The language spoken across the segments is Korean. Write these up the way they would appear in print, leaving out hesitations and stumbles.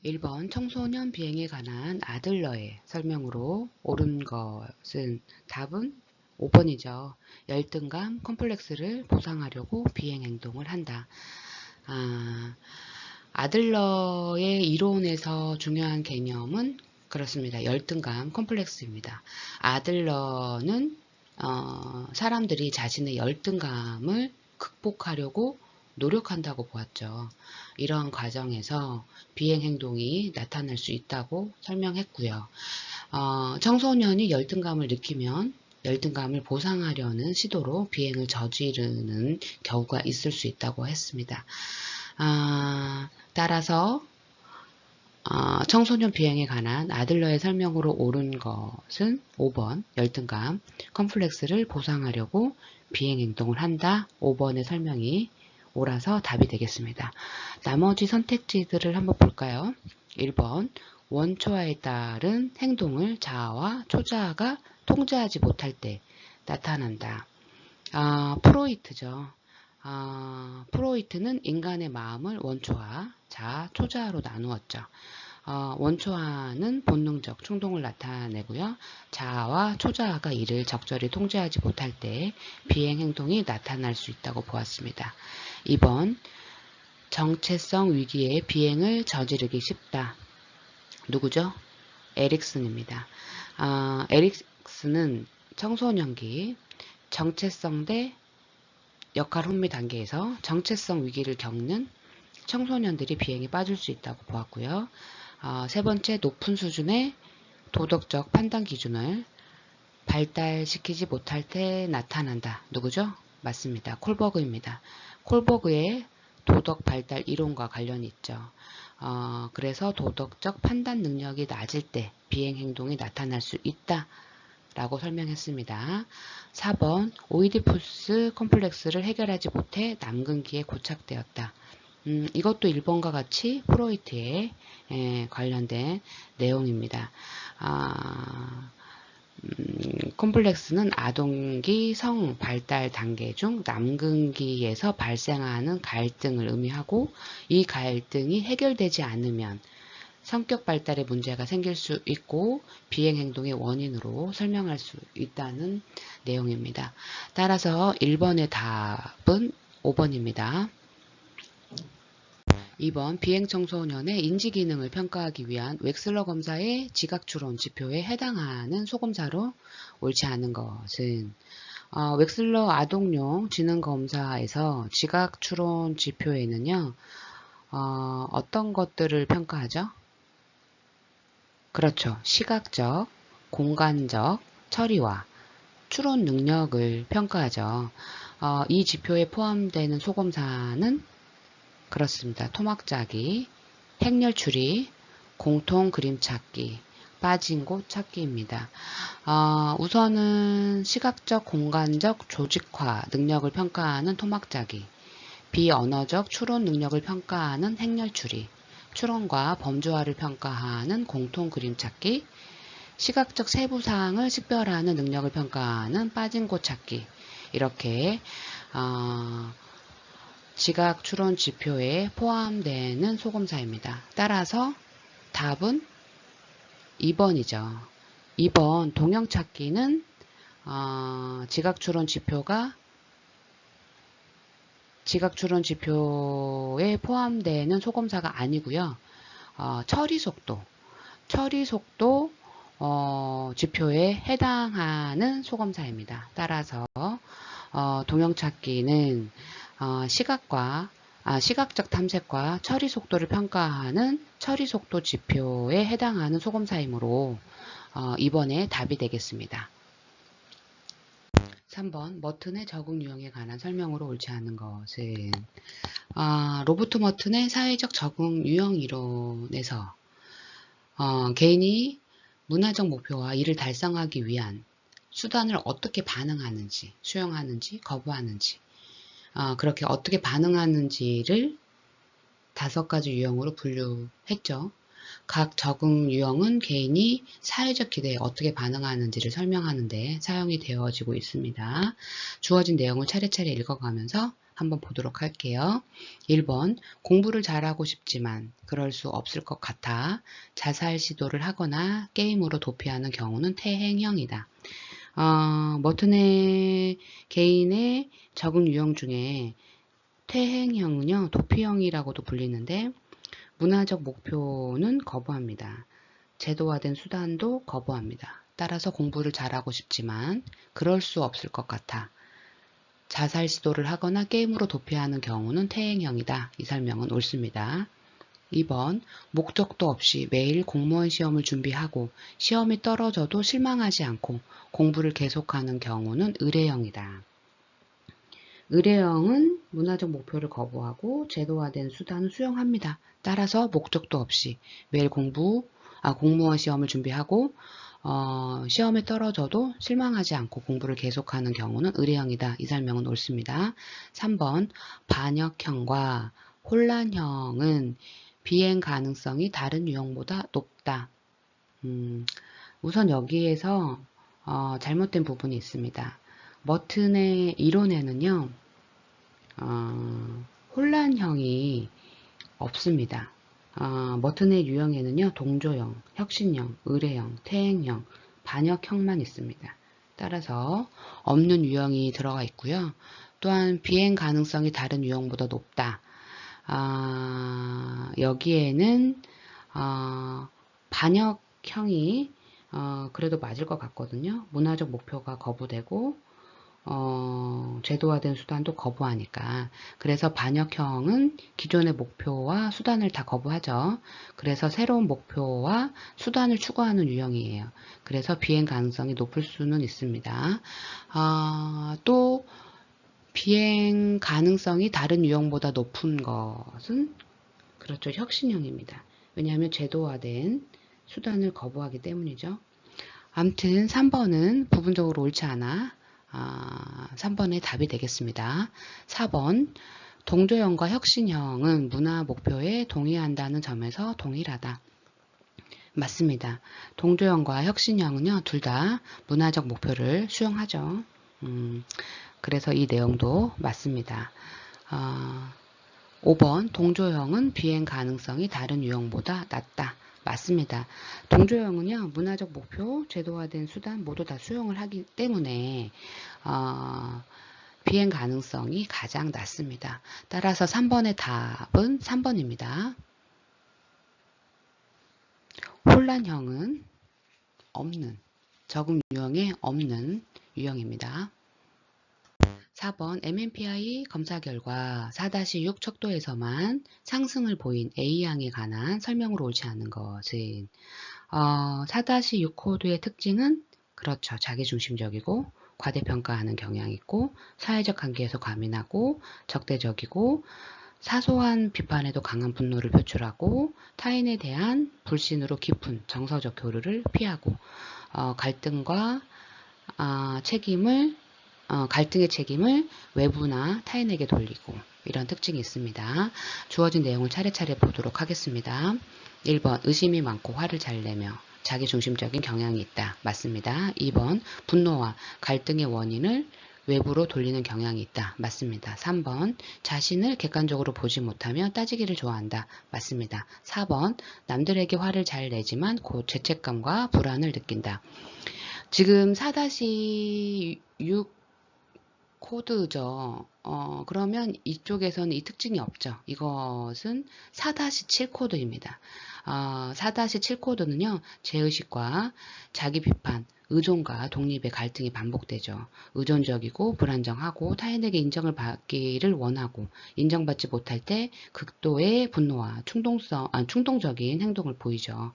1번 청소년 비행에 관한 아들러의 설명으로 옳은 것은 답은 5번이죠. 열등감 컴플렉스를 보상하려고 비행 행동을 한다. 아들러의 이론에서 중요한 개념은 그렇습니다. 열등감 컴플렉스입니다. 아들러는 사람들이 자신의 열등감을 극복하려고 노력한다고 보았죠. 이러한 과정에서 비행 행동이 나타날 수 있다고 설명했고요. 청소년이 열등감을 느끼면 열등감을 보상하려는 시도로 비행을 저지르는 경우가 있을 수 있다고 했습니다. 따라서 청소년 비행에 관한 아들러의 설명으로 옳은 것은 5번 열등감 컴플렉스를 보상하려고 비행 행동을 한다. 5번의 설명이 옳아서 답이 되겠습니다. 나머지 선택지들을 한번 볼까요? 1번 원초화에 따른 행동을 자아와 초자아가 통제하지 못할 때 나타난다. 프로이트죠. 프로이트는 인간의 마음을 원초화, 자아, 초자아로 나누었죠. 원초화는 본능적 충동을 나타내고요. 자아와 초자아가 이를 적절히 통제하지 못할 때 비행 행동이 나타날 수 있다고 보았습니다. 2번 정체성 위기에 비행을 저지르기 쉽다. 누구죠? 에릭슨입니다. 에릭슨은 청소년기 정체성 대 역할 혼미 단계에서 정체성 위기를 겪는 청소년들이 비행에 빠질 수 있다고 보았고요. 세 번째, 높은 수준의 도덕적 판단 기준을 발달시키지 못할 때 나타난다. 누구죠? 맞습니다. 콜버그입니다. 콜버그의 도덕 발달 이론과 관련이 있죠. 그래서 도덕적 판단 능력이 낮을 때 비행 행동이 나타날 수 있다. 라고 설명했습니다. 4번 오이디푸스 컴플렉스를 해결하지 못해 남근기에 고착되었다. 이것도 1번과 같이 프로이트에 관련된 내용입니다. 콤플렉스는 아동기 성 발달 단계 중 남근기에서 발생하는 갈등을 의미하고 이 갈등이 해결되지 않으면 성격 발달에 문제가 생길 수 있고 비행 행동의 원인으로 설명할 수 있다는 내용입니다. 따라서 1번의 답은 5번입니다. 2번 비행 청소년의 인지 기능을 평가하기 위한 웩슬러 검사의 지각 추론 지표에 해당하는 소검사로 옳지 않은 것은 웩슬러 아동용 지능 검사에서 지각 추론 지표에는요 어떤 것들을 평가하죠? 그렇죠. 시각적, 공간적 처리와 추론 능력을 평가하죠. 이 지표에 포함되는 소검사는 그렇습니다. 토막 짜기, 행렬 추리, 공통 그림 찾기, 빠진 곳 찾기입니다. 우선은 시각적, 공간적 조직화 능력을 평가하는 토막 짜기, 비언어적 추론 능력을 평가하는 행렬 추리, 추론과 범주화를 평가하는 공통 그림 찾기, 시각적 세부사항을 식별하는 능력을 평가하는 빠진 곳 찾기, 이렇게 지각 추론 지표에 포함되는 소검사입니다. 따라서 답은 2번이죠. 2번 동형 찾기는 지각 추론 지표에 포함되는 소검사가 아니고요. 처리 속도 지표에 해당하는 소검사입니다. 따라서 동형 찾기는 시각적 탐색과 처리 속도를 평가하는 처리 속도 지표에 해당하는 소검사이므로 2번에 답이 되겠습니다. 3번 머튼의 적응 유형에 관한 설명으로 옳지 않은 것은 로버트 머튼의 사회적 적응 유형 이론에서 개인이 문화적 목표와 이를 달성하기 위한 수단을 어떻게 반응하는지, 수용하는지, 거부하는지 그렇게 어떻게 반응하는지를 5가지 유형으로 분류했죠. 각 적응 유형은 개인이 사회적 기대에 어떻게 반응하는지를 설명하는 데 사용이 되어지고 있습니다. 주어진 내용을 차례차례 읽어가면서 한번 보도록 할게요. 1번 공부를 잘하고 싶지만 그럴 수 없을 것 같아 자살 시도를 하거나 게임으로 도피하는 경우는 퇴행형이다. 머튼의 개인의 적응 유형 중에 퇴행형은요, 도피형이라고도 불리는데 문화적 목표는 거부합니다. 제도화된 수단도 거부합니다. 따라서 공부를 잘하고 싶지만 그럴 수 없을 것 같아 자살 시도를 하거나 게임으로 도피하는 경우는 퇴행형이다. 이 설명은 옳습니다. 2번 목적도 없이 매일 공무원 시험을 준비하고 시험이 떨어져도 실망하지 않고 공부를 계속하는 경우는 의례형이다. 의례형은 문화적 목표를 거부하고 제도화된 수단을 수용합니다. 따라서 목적도 없이 매일 공무원 시험을 준비하고 시험에 떨어져도 실망하지 않고 공부를 계속하는 경우는 의례형이다. 이 설명은 옳습니다. 3번 반역형과 혼란형은 비행 가능성이 다른 유형보다 높다. 우선 여기에서 잘못된 부분이 있습니다. 머튼의 이론에는요, 혼란형이 없습니다. 머튼의 유형에는요, 동조형, 혁신형, 의례형, 퇴행형, 반역형만 있습니다. 따라서 없는 유형이 들어가 있고요. 또한 비행 가능성이 다른 유형보다 높다. 여기에는 반역형이 그래도 맞을 것 같거든요. 문화적 목표가 거부되고 제도화된 수단도 거부하니까. 그래서 반역형은 기존의 목표와 수단을 다 거부하죠. 그래서 새로운 목표와 수단을 추구하는 유형이에요. 그래서 비행 가능성이 높을 수는 있습니다. 또 비행 가능성이 다른 유형보다 높은 것은 그렇죠. 혁신형입니다. 왜냐하면 제도화된 수단을 거부하기 때문이죠. 아무튼 3번은 부분적으로 옳지 않아 3번의 답이 되겠습니다. 4번 동조형과 혁신형은 문화 목표에 동의한다는 점에서 동일하다. 맞습니다. 동조형과 혁신형은요, 둘 다 문화적 목표를 수용하죠. 그래서 이 내용도 맞습니다. 5번 동조형은 비행 가능성이 다른 유형보다 낮다. 맞습니다. 동조형은요, 문화적 목표, 제도화된 수단 모두 다 수용을 하기 때문에 비행 가능성이 가장 낮습니다. 따라서 3번의 답은 3번입니다. 혼란형은 없는, 적응 유형에 없는 유형입니다. 4번 MMPI 검사 결과 4-6 척도에서만 상승을 보인 A양에 관한 설명으로 옳지 않은 것은 4-6 코드의 특징은 그렇죠. 자기중심적이고 과대평가하는 경향이 있고 사회적 한계에서 과민하고 적대적이고 사소한 비판에도 강한 분노를 표출하고 타인에 대한 불신으로 깊은 정서적 교류를 피하고 갈등과 갈등의 책임을 외부나 타인에게 돌리고 이런 특징이 있습니다. 주어진 내용을 차례차례 보도록 하겠습니다. 1번 의심이 많고 화를 잘 내며 자기중심적인 경향이 있다. 맞습니다. 2번 분노와 갈등의 원인을 외부로 돌리는 경향이 있다. 맞습니다. 3번 자신을 객관적으로 보지 못하며 따지기를 좋아한다. 맞습니다. 4번 남들에게 화를 잘 내지만 곧 죄책감과 불안을 느낀다. 지금 4-6 코드죠. 그러면 이쪽에서는 이 특징이 없죠. 이것은 4-7 코드입니다. 4-7 코드는요, 제의식과 자기 비판, 의존과 독립의 갈등이 반복되죠. 의존적이고 불안정하고 타인에게 인정을 받기를 원하고 인정받지 못할 때 극도의 분노와 충동적인 행동을 보이죠.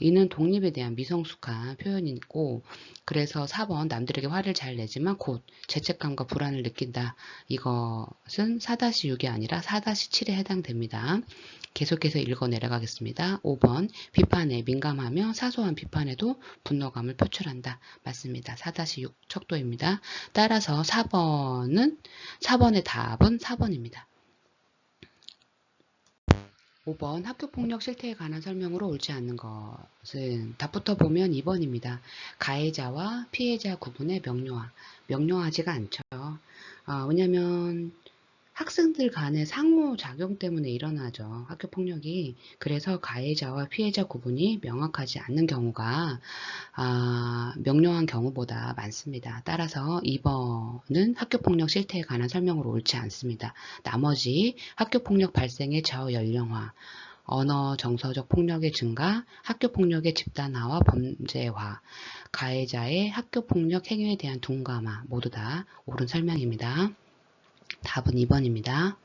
이는 독립에 대한 미성숙한 표현이고 그래서 4번 남들에게 화를 잘 내지만 곧 죄책감과 불안을 느낀다. 이것은 4-6이 아니라 4-7에 해당됩니다. 계속해서 읽어 내려가겠습니다. 5번 비판에 민감하며 사소한 비판에도 분노감을 표출한다. 맞습니다. 4-6 척도입니다. 따라서 4번의 답은 4번입니다. 5번 학교폭력 실태에 관한 설명으로 옳지 않는 것은 답부터 보면 2번입니다. 가해자와 피해자 구분의 명료하지가 않죠. 왜냐면 학생들 간의 상호작용 때문에 일어나죠. 학교폭력이. 그래서 가해자와 피해자 구분이 명확하지 않는 경우가 명료한 경우보다 많습니다. 따라서 2번은 학교폭력 실태에 관한 설명으로 옳지 않습니다. 나머지 학교폭력 발생의 저연령화, 언어 정서적 폭력의 증가, 학교폭력의 집단화와 범죄화, 가해자의 학교폭력 행위에 대한 둔감화 모두 다 옳은 설명입니다. 답은 2번입니다.